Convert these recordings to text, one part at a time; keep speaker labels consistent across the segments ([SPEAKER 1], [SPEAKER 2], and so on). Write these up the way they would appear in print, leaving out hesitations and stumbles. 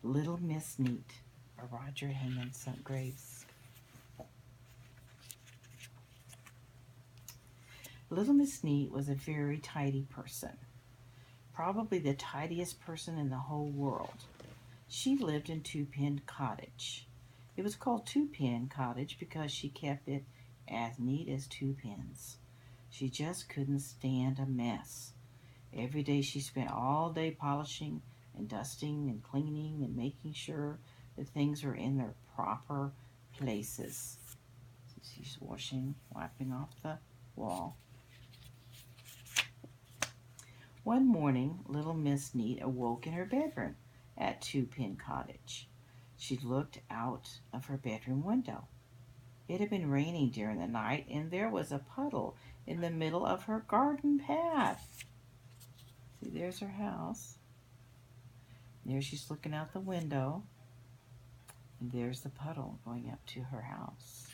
[SPEAKER 1] Little Miss Neat by Roger Haynes Graves. Little Miss Neat was a very tidy person, probably the tidiest person in the whole world. She lived in Two Pin Cottage. It was called Two Pin Cottage because she kept it as neat as two pins. She just couldn't stand a mess. Every day she spent all day polishing and dusting and cleaning and making sure that things were in their proper places. She's washing, wiping off the wall. One morning, little Miss Neat awoke in her bedroom at Two Pin Cottage. She looked out of her bedroom window. It had been raining during the night, and there was a puddle in the middle of her garden path. See, there's her house. There she's looking out the window, and there's the puddle going up to her house.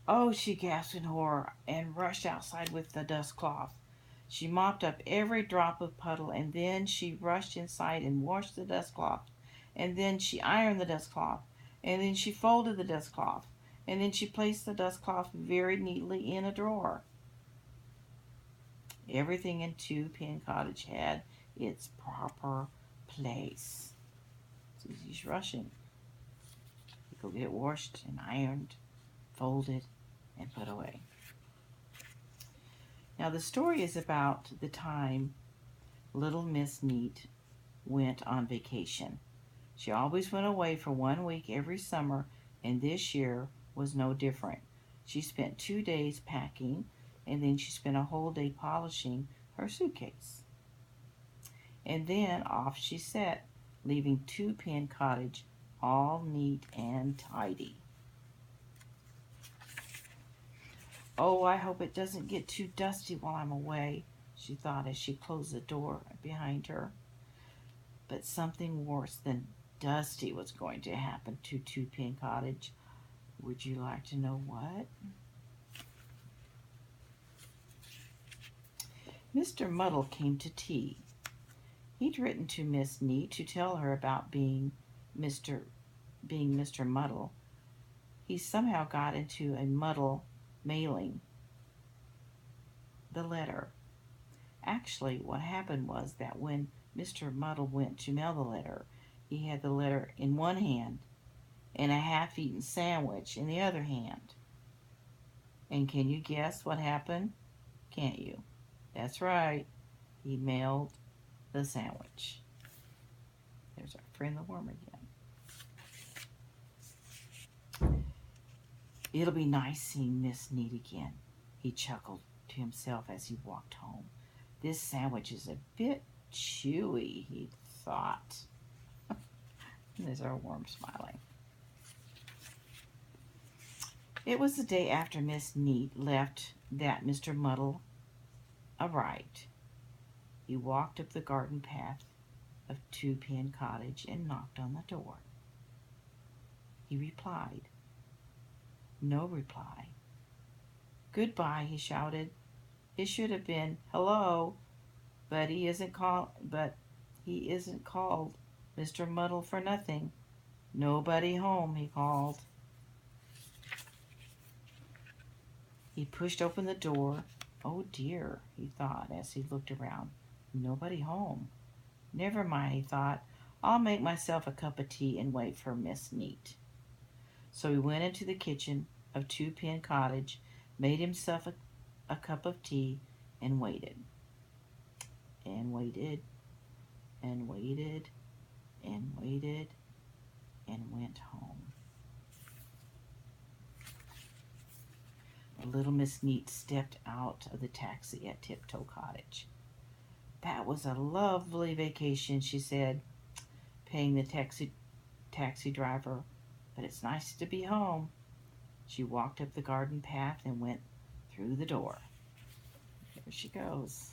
[SPEAKER 1] Oh, she gasped in horror and rushed outside with the dust cloth. She mopped up every drop of puddle, and then she rushed inside and washed the dust cloth. And then she ironed the dust cloth. And then she folded the dust cloth. And then she placed the dust cloth very neatly in a drawer. Everything in Two Pin Cottage had its proper place. So she's rushing. You go get it washed and ironed, folded, and put away. Now the story is about the time little Miss Neat went on vacation. She always went away for 1 week every summer, and this year was no different. She spent 2 days packing, and then she spent a whole day polishing her suitcase. And then off she set, leaving Two Pin Cottage all neat and tidy. Oh, I hope it doesn't get too dusty while I'm away, she thought as she closed the door behind her. But something worse than dusty was going to happen to Two Pin Cottage. Would you like to know what? Mr. Muddle came to tea. He'd written to Miss Neat to tell her about Mr. Mr. Muddle. He somehow got into a muddle mailing the letter. Actually, what happened was that when Mr. Muddle went to mail the letter, he had the letter in one hand and a half-eaten sandwich in the other hand. And can you guess what happened? Can't you? That's right. He mailed the sandwich. There's our friend the worm again. It'll be nice seeing Miss Neat again, he chuckled to himself as he walked home. This sandwich is a bit chewy, he thought. There's our worm smiling. It was the day after Miss Neat left that Mr. Muddle arrived. He walked up the garden path of Two Pin Cottage and knocked on the door. He replied. No reply. Goodbye, he shouted. It should have been hello, but he isn't called Mr. Muddle for nothing. Nobody home, he called. He pushed open the door. Oh dear, he thought as he looked around. Nobody home. Never mind, he thought. I'll make myself a cup of tea and wait for Miss Neat. So he went into the kitchen of Two Pin Cottage, made himself a cup of tea, and waited. And waited, and waited, and waited, and went home. Little Miss Neat stepped out of the taxi at Tiptoe Cottage. That was a lovely vacation, she said, paying the taxi driver, but it's nice to be home. She walked up the garden path and went through the door. There she goes.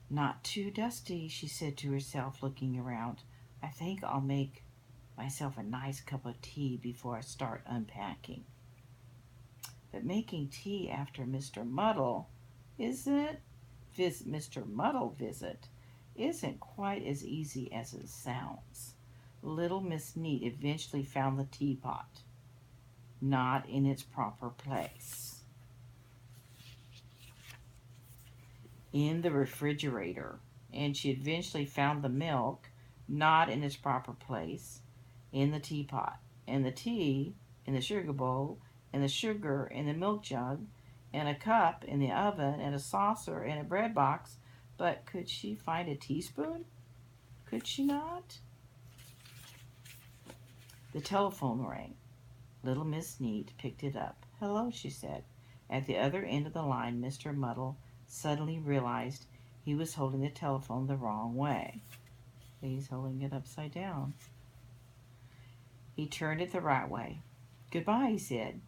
[SPEAKER 1] Not too dusty, she said to herself, looking around. I think I'll make myself a nice cup of tea before I start unpacking. But making tea after Mr. Muddle, isn't it Mr. Muddle visit isn't quite as easy as it sounds. Little Miss Neat eventually found the teapot, not in its proper place, in the refrigerator, and she eventually found the milk, not in its proper place, in the teapot, and the tea in the sugar bowl, and the sugar in the milk jug, and a cup in the oven, and a saucer in a bread box. But could she find a teaspoon? Could she not? The telephone rang. Little Miss Neat picked it up. "Hello," she said. At the other end of the line, Mr. Muddle suddenly realized he was holding the telephone the wrong way. He's holding it upside down. He turned it the right way. "Goodbye," he said.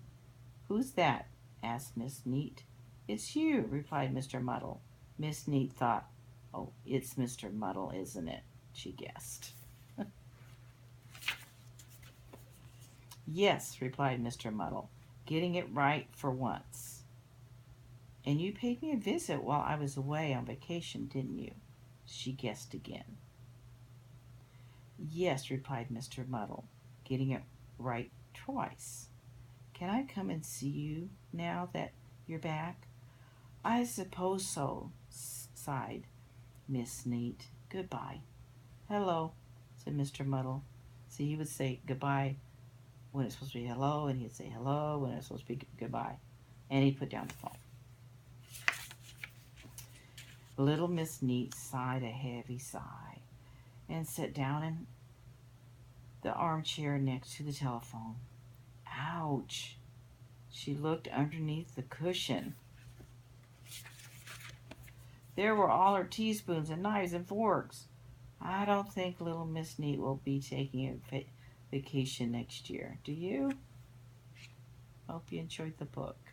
[SPEAKER 1] "Who's that?" asked Miss Neat. "It's you," replied Mr. Muddle. Miss Neat thought, "Oh, it's Mr. Muddle, isn't it?" she guessed. "Yes," replied Mr. Muddle, getting it right for once. "And you paid me a visit while I was away on vacation, didn't you?" she guessed again. "Yes," replied Mr. Muddle, getting it right twice. "Can I come and see you now that you're back?" "I suppose so," sighed Miss Neat. "Goodbye." "Hello," said Mr. Muddle. See, he would say goodbye when it's supposed to be hello, and he'd say hello when it's supposed to be goodbye. And he'd put down the phone. Little Miss Neat sighed a heavy sigh and sat down in the armchair next to the telephone. Ouch! She looked underneath the cushion. There were all her teaspoons and knives and forks. I don't think little Miss Neat will be taking a vacation next year. Do you? Hope you enjoyed the book.